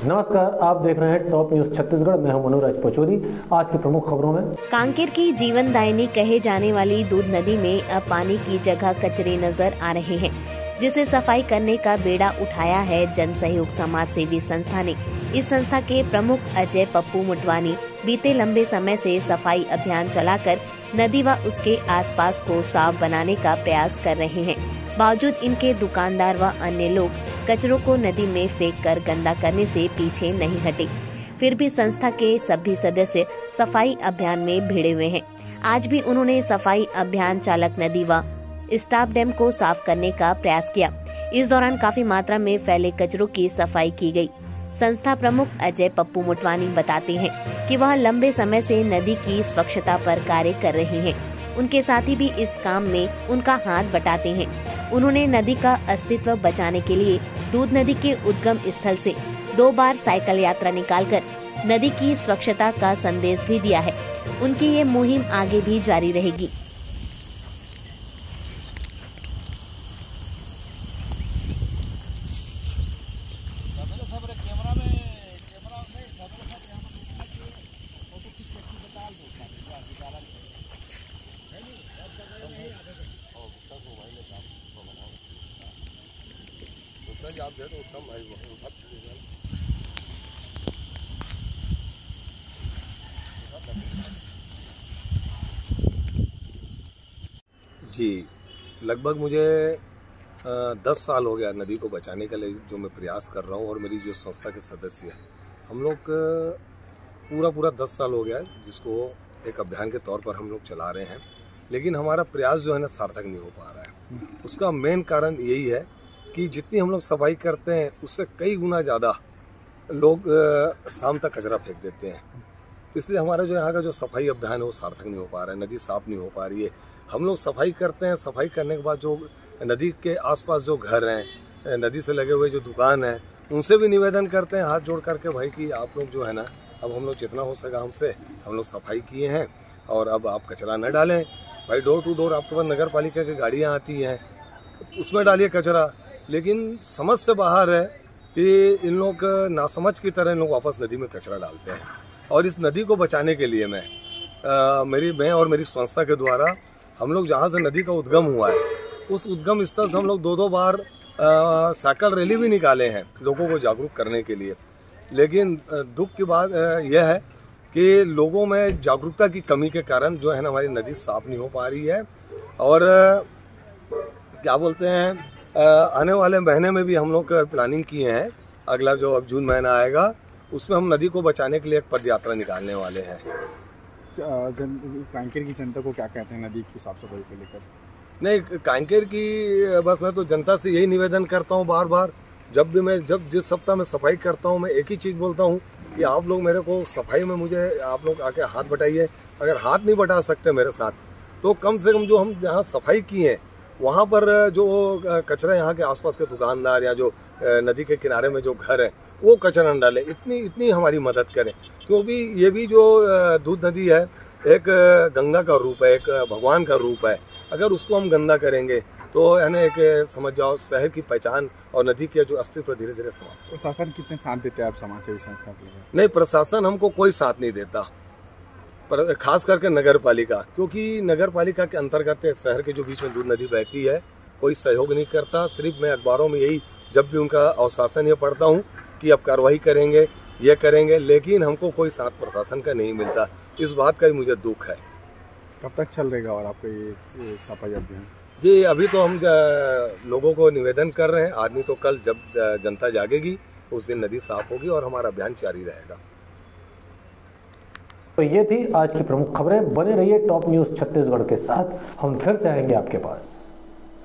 नमस्कार, आप देख रहे हैं टॉप न्यूज छत्तीसगढ़। मैं हूं मनोज पचौरी। आज की प्रमुख खबरों में कांकेर की जीवनदायिनी कहे जाने वाली दूध नदी में अब पानी की जगह कचरे नजर आ रहे हैं, जिसे सफाई करने का बेड़ा उठाया है जन सहयोग समाज सेवी संस्था ने। इस संस्था के प्रमुख अजय पप्पू मोटवानी बीते लंबे समय से सफाई अभियान चलाकर नदी व उसके आसपास को साफ बनाने का प्रयास कर रहे हैं। बावजूद इनके दुकानदार व अन्य लोग कचरों को नदी में फेंककर गंदा करने से पीछे नहीं हटे। फिर भी संस्था के सभी सदस्य सफाई अभियान में भिड़े हुए हैं। आज भी उन्होंने सफाई अभियान चालक नदी व स्टाफ डैम को साफ करने का प्रयास किया। इस दौरान काफी मात्रा में फैले कचरों की सफाई की गई। संस्था प्रमुख अजय पप्पू मोटवानी बताते हैं कि वह लंबे समय से नदी की स्वच्छता पर कार्य कर रहे हैं। उनके साथी भी इस काम में उनका हाथ बटाते हैं। उन्होंने नदी का अस्तित्व बचाने के लिए दूध नदी के उद्गम स्थल से 2 बार साइकिल यात्रा निकालकर नदी की स्वच्छता का संदेश भी दिया है। उनकी ये मुहिम आगे भी जारी रहेगी। जी, लगभग मुझे 10 साल हो गया नदी को बचाने के लिए जो मैं प्रयास कर रहा हूँ, और मेरी जो संस्था के सदस्य हैं, हम लोग पूरा 10 साल हो गया है जिसको एक अभियान के तौर पर हम लोग चला रहे हैं। लेकिन हमारा प्रयास जो है ना सार्थक नहीं हो पा रहा है। उसका मेन कारण यही है कि जितनी हम लोग सफाई करते हैं उससे कई गुना ज़्यादा लोग शाम तक कचरा फेंक देते हैं। इसलिए हमारा जो यहाँ का जो सफाई अभियान है वो सार्थक नहीं हो पा रहा है। नदी साफ नहीं हो पा रही है। हम लोग सफाई करते हैं, सफाई करने के बाद जो नदी के आसपास जो घर हैं, नदी से लगे हुए जो दुकान हैं, उनसे भी निवेदन करते हैं हाथ जोड़ करके, भाई कि आप लोग जो है ना, अब हम लोग जितना हो सका हमसे हम लोग सफाई किए हैं और अब आप कचरा न डालें। भाई डोर टू डोर आपके पास नगर पालिका की गाड़ियाँ आती हैं, उसमें डालिए कचरा। लेकिन समझ से बाहर है कि इन लोग नासमझ की तरह इन लोग वापस नदी में कचरा डालते हैं। और इस नदी को बचाने के लिए मैं और मेरी संस्था के द्वारा हम लोग जहाँ से नदी का उद्गम हुआ है उस उद्गम स्थल से हम लोग 2 बार साइकिल रैली भी निकाले हैं लोगों को जागरूक करने के लिए। लेकिन दुख की बात यह है कि लोगों में जागरूकता की कमी के कारण जो है ना हमारी नदी साफ नहीं हो पा रही है। और क्या बोलते हैं, आने वाले महीने में भी हम लोग प्लानिंग किए हैं। अगला जो अब जून महीना आएगा उसमें हम नदी को बचाने के लिए एक पद यात्रा निकालने वाले हैं। कांकेर की जनता को क्या कहते हैं नदी की साफ सफाई को लेकर? नहीं, कांकेर की बस मैं तो जनता से यही निवेदन करता हूँ बार बार, जब जिस सप्ताह में सफाई करता हूँ मैं एक ही चीज़ बोलता हूँ कि आप लोग मेरे को सफाई में मुझे आप लोग आके हाथ बटाइए। अगर हाथ नहीं बटा सकते मेरे साथ तो कम से कम जो हम जहाँ सफाई किए हैं वहाँ पर जो कचरा यहाँ के आसपास के दुकानदार या जो नदी के किनारे में जो घर है वो कचरा न डाले, इतनी हमारी मदद करें। क्योंकि ये भी जो दूध नदी है एक गंगा का रूप है, एक भगवान का रूप है। अगर उसको हम गंदा करेंगे तो यानी एक समझ जाओ शहर की पहचान और नदी के जो अस्तित्व धीरे धीरे समाप्त हो। प्रशासन कितने साथ देते हैं आप समाज सेवी संस्था के लिए? नहीं, प्रशासन हमको कोई साथ नहीं देता, पर खास करके नगर पालिका, क्योंकि नगर पालिका के अंतर्गत शहर के जो बीच में दूध नदी बहती है कोई सहयोग नहीं करता। सिर्फ मैं अखबारों में यही जब भी उनका अवशासन ये पढ़ता हूँ कि अब कार्रवाई करेंगे, ये करेंगे, लेकिन हमको कोई साथ प्रशासन का नहीं मिलता। इस बात का ही मुझे दुख है। कब तक चल रहेगा और आपका ये सफाई अभियान? जी, अभी तो हम लोगों को निवेदन कर रहे हैं, आज नहीं तो कल जब जनता जागेगी उस दिन नदी साफ होगी और हमारा अभियान जारी रहेगा। तो ये थी आज की प्रमुख खबरें। बने रहिए टॉप न्यूज छत्तीसगढ़ के साथ, हम फिर से आएंगे आपके पास।